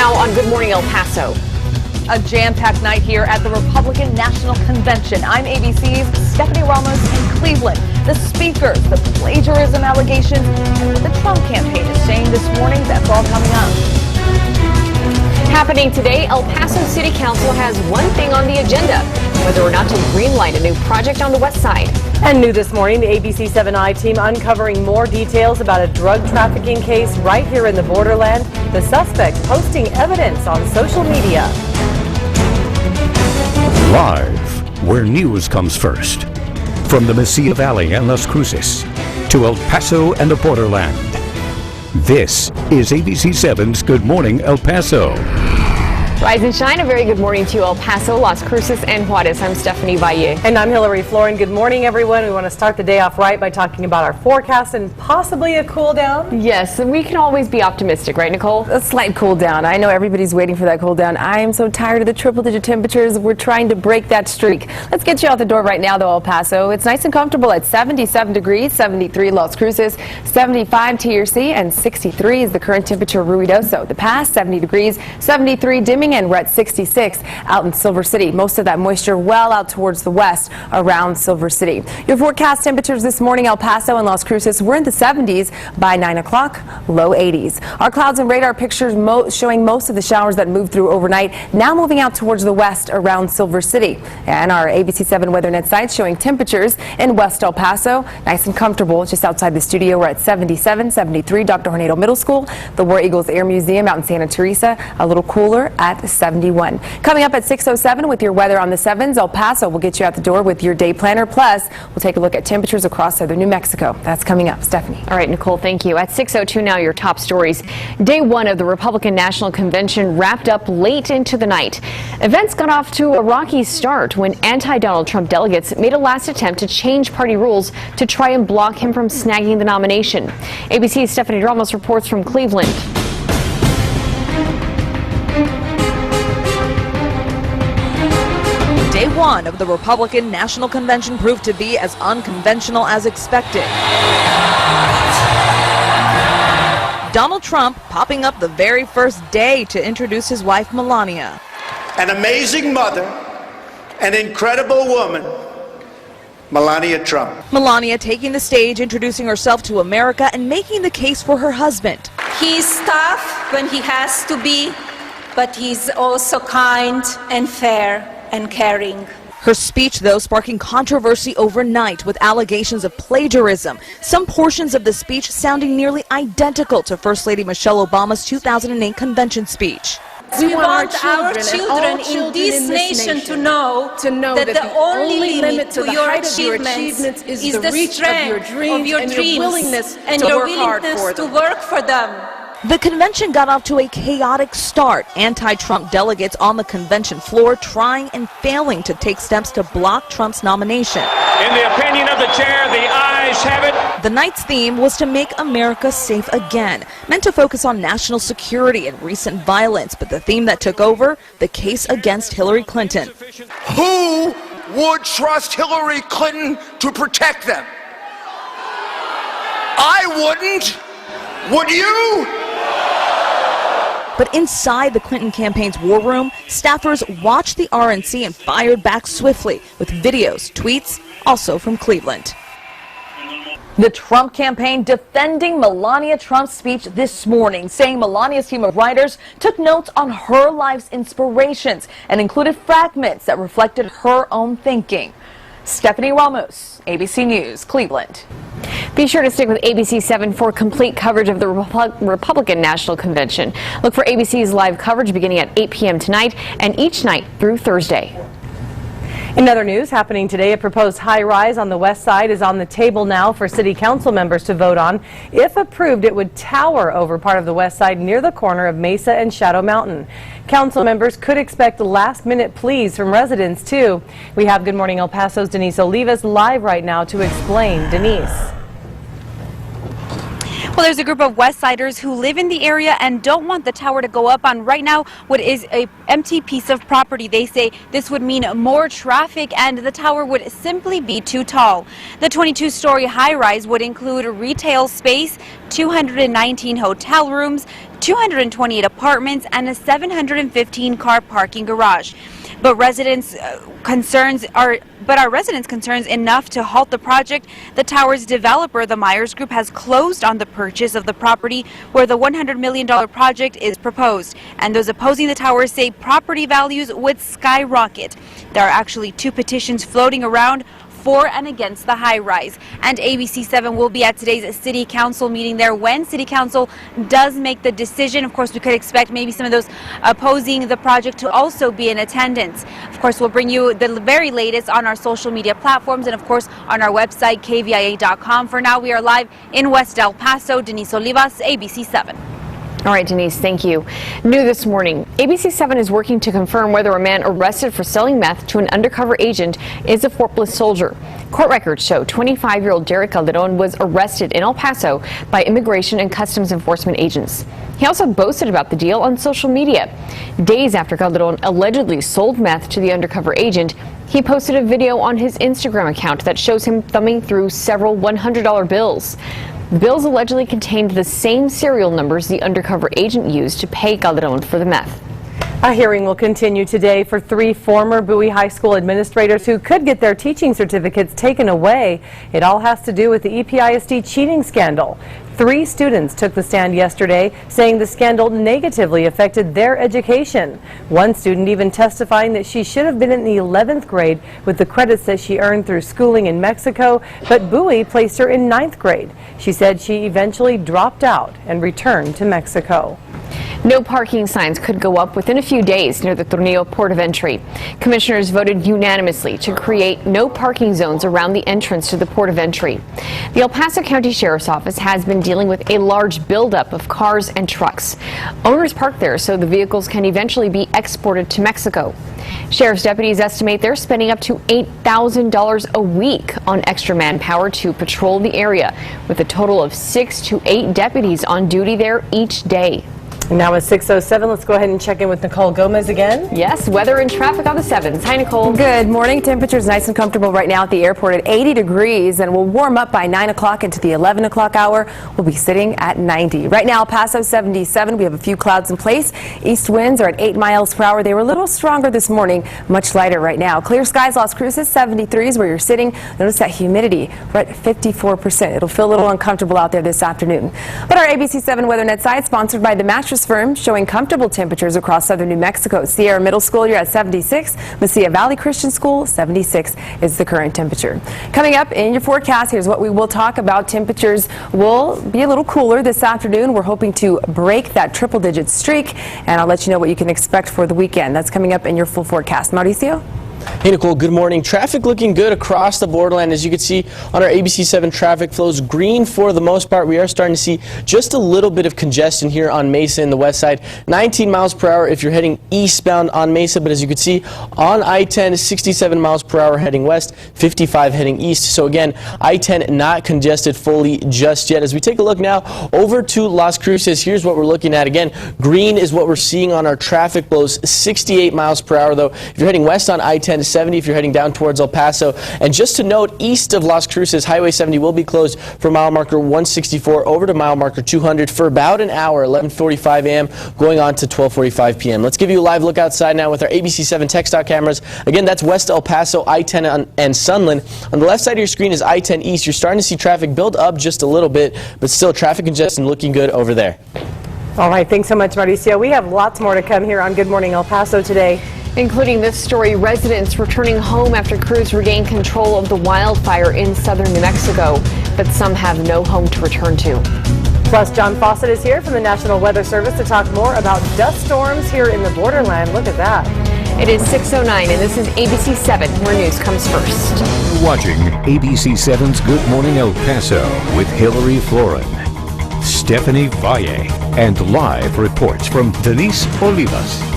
Now on Good Morning El Paso. A jam-packed night here at the Republican National Convention. I'm ABC's Stephanie Ramos in Cleveland. The speakers, the plagiarism allegations, and what the Trump campaign is saying this morning, that's all coming up. Happening today, El Paso City Council has one thing on the agenda, whether or not to greenlight a new project on the west side. And new this morning, the ABC 7i team uncovering more details about a drug trafficking case right here in the borderland. The suspect posting evidence on social media. Live, where news comes first. From the Mesilla Valley and Las Cruces to El Paso and the borderland. This is ABC 7's Good Morning El Paso. Rise and shine, a very good morning to you, El Paso, Las Cruces, and Juarez. I'm Stephanie Valle. And I'm Hillary Floren. Good morning, everyone. We want to start the day off right by talking about our forecast and possibly a cool down. Yes, and we can always be optimistic, right, Nicole? A slight cool down. I know everybody's waiting for that cool down. I am so tired of the triple-digit temperatures. We're trying to break that streak. Let's get you out the door right now, though, El Paso. It's nice and comfortable at 77 degrees, 73 Las Cruces, 75 TRC, and 63 is the current temperature Ruidoso. The Pass, 70 degrees, 73 dimming, and we're at 66 out in Silver City. Most of that moisture well out towards the west around Silver City. Your forecast temperatures this morning, El Paso and Las Cruces, we're in the 70s by 9 o'clock, low 80s. Our clouds and radar pictures showing most of the showers that moved through overnight now moving out towards the west around Silver City. And our ABC 7 WeatherNet site showing temperatures in West El Paso, nice and comfortable just outside the studio. We're at 77, 73 Dr. Hornado Middle School. The War Eagles Air Museum out in Santa Teresa, a little cooler at 71. Coming up at 6:07 with your weather on the 7s, El Paso will get you out the door with your day planner. Plus, we'll take a look at temperatures across southern New Mexico. That's coming up. Stephanie. All right, Nicole, thank you. At 6:02 now, your top stories. Day one of the Republican National Convention wrapped up late into the night. Events got off to a rocky start when anti-Donald Trump delegates made a last attempt to change party rules to try and block him from snagging the nomination. ABC's Stephanie Ramos reports from Cleveland. Day one of the Republican National Convention proved to be as unconventional as expected. Donald Trump popping up the very first day to introduce his wife, Melania. An amazing mother, an incredible woman, Melania Trump. Melania taking the stage, introducing herself to America and making the case for her husband. He's tough when he has to be, but he's also kind and fair and caring. Her speech, though, sparking controversy overnight with allegations of plagiarism. Some portions of the speech sounding nearly identical to First Lady Michelle Obama's 2008 convention speech. We want our children in this nation to know that the only limit to your achievements is the strength of your dreams and your willingness to work for them. The convention got off to a chaotic start. Anti-Trump delegates on the convention floor trying and failing to take steps to block Trump's nomination. In the opinion of the chair, the ayes have it. The night's theme was to make America safe again, meant to focus on national security and recent violence, but the theme that took over, the case against Hillary Clinton. Who would trust Hillary Clinton to protect them? I wouldn't. Would you? But inside the Clinton campaign's war room, staffers watched the RNC and fired back swiftly with videos, tweets, also from Cleveland. The Trump campaign defending Melania Trump's speech this morning, saying Melania's team of writers took notes on her life's inspirations and included fragments that reflected her own thinking. Stephanie Ramos, ABC News, Cleveland. Be sure to stick with ABC 7 for complete coverage of the Republican National Convention. Look for ABC's live coverage beginning at 8 p.m. tonight and each night through Thursday. In other news happening today, a proposed high-rise on the west side is on the table now for city council members to vote on. If approved, it would tower over part of the west side near the corner of Mesa and Shadow Mountain. Council members could expect last-minute pleas from residents, too. We have Good Morning El Paso's Denise Olivas live right now to explain. Denise. Well, there's a group of West Siders who live in the area and don't want the tower to go up on right now what is a empty piece of property. They say this would mean more traffic and the tower would simply be too tall. The 22-story high-rise would include retail space, 219 hotel rooms, 228 apartments, and a 715-car parking garage. But our residents' concerns enough to halt the project. The tower's developer, the Myers Group, has closed on the purchase of the property where the $100 million project is proposed. And those opposing the tower say property values would skyrocket. There are actually 2 petitions floating around for and against the high rise. And ABC7 will be at today's City Council meeting there when City Council does make the decision. Of course, we could expect maybe some of those opposing the project to also be in attendance. Of course, we'll bring you the very latest on our social media platforms and, of course, on our website, KVIA.com. For now, we are live in West El Paso. Denise Olivas, ABC7. All right, Denise, thank you. New this morning, ABC7 is working to confirm whether a man arrested for selling meth to an undercover agent is a Fort Bliss soldier. Court records show 25-year-old Derek Calderon was arrested in El Paso by Immigration and Customs Enforcement agents. He also boasted about the deal on social media. Days after Calderon allegedly sold meth to the undercover agent, he posted a video on his Instagram account that shows him thumbing through several $100 bills. The bills allegedly contained the same serial numbers the undercover agent used to pay Calderon for the meth. A hearing will continue today for 3 former Bowie High School administrators who could get their teaching certificates taken away. It all has to do with the EPISD cheating scandal. 3 students took the stand yesterday saying the scandal negatively affected their education. One student even testifying that she should have been in the 11th grade with the credits that she earned through schooling in Mexico, but Bowie placed her in 9th grade. She said she eventually dropped out and returned to Mexico. No parking signs could go up within a few days near the Tornillo port of entry. Commissioners voted unanimously to create no parking zones around the entrance to the port of entry. The El Paso County Sheriff's Office has been dealing with a large buildup of cars and trucks. Owners park there so the vehicles can eventually be exported to Mexico. Sheriff's deputies estimate they're spending up to $8,000 a week on extra manpower to patrol the area, with a total of 6 to 8 deputies on duty there each day. Now at 6:07, let's go ahead and check in with Nicole Gomez again. Yes, weather and traffic on the 7s. Hi, Nicole. Good morning. Temperatures nice and comfortable right now at the airport at 80 degrees, and we'll warm up by 9 o'clock into the 11 o'clock hour. We'll be sitting at 90. Right now, El Paso 77. We have a few clouds in place. East winds are at 8 miles per hour. They were a little stronger this morning, much lighter right now. Clear skies, Las Cruces 73 is where you're sitting. Notice that humidity. We're at 54%. It'll feel a little uncomfortable out there this afternoon. But our ABC7 Weather Net site, sponsored by the Mattress Firm, showing comfortable temperatures across southern New Mexico. Sierra Middle School, you're at 76. Mesilla Valley Christian School, 76 is the current temperature. Coming up in your forecast, here's what we will talk about. Temperatures will be a little cooler this afternoon. We're hoping to break that triple-digit streak, and I'll let you know what you can expect for the weekend. That's coming up in your full forecast. Mauricio? Hey Nicole, good morning. Traffic looking good across the borderland. As you can see on our ABC7 traffic flows green for the most part. We are starting to see just a little bit of congestion here on Mesa in the west side. 19 miles per hour if you're heading eastbound on Mesa, but as you can see on I-10, 67 miles per hour heading west, 55 heading east. So again, I-10 not congested fully just yet. As we take a look now over to Las Cruces, here's what we're looking at. Again, green is what we're seeing on our traffic flows, 68 miles per hour though. If you're heading west on I-10, 70 if you're heading down towards El Paso. And just to note, east of Las Cruces, Highway 70 will be closed from mile marker 164 over to mile marker 200 for about an hour, 11:45 a.m. going on to 12:45 p.m. Let's give you a live look outside now with our ABC7 TechStop cameras. Again, that's West El Paso, I-10 and Sunland. On the left side of your screen is I-10 East. You're starting to see traffic build up just a little bit, but still traffic congestion looking good over there. All right, thanks so much, Mauricio. We have lots more to come here on Good Morning El Paso today. Including this story, residents returning home after crews regain control of the wildfire in southern New Mexico, but some have no home to return to. Plus, John Fawcett is here from the National Weather Service to talk more about dust storms here in the borderland. Look at that. It is 6:09, and this is ABC7, where news comes first. Watching ABC7's Good Morning El Paso with Hillary Floren, Stephanie Valle, and live reports from Denise Olivas.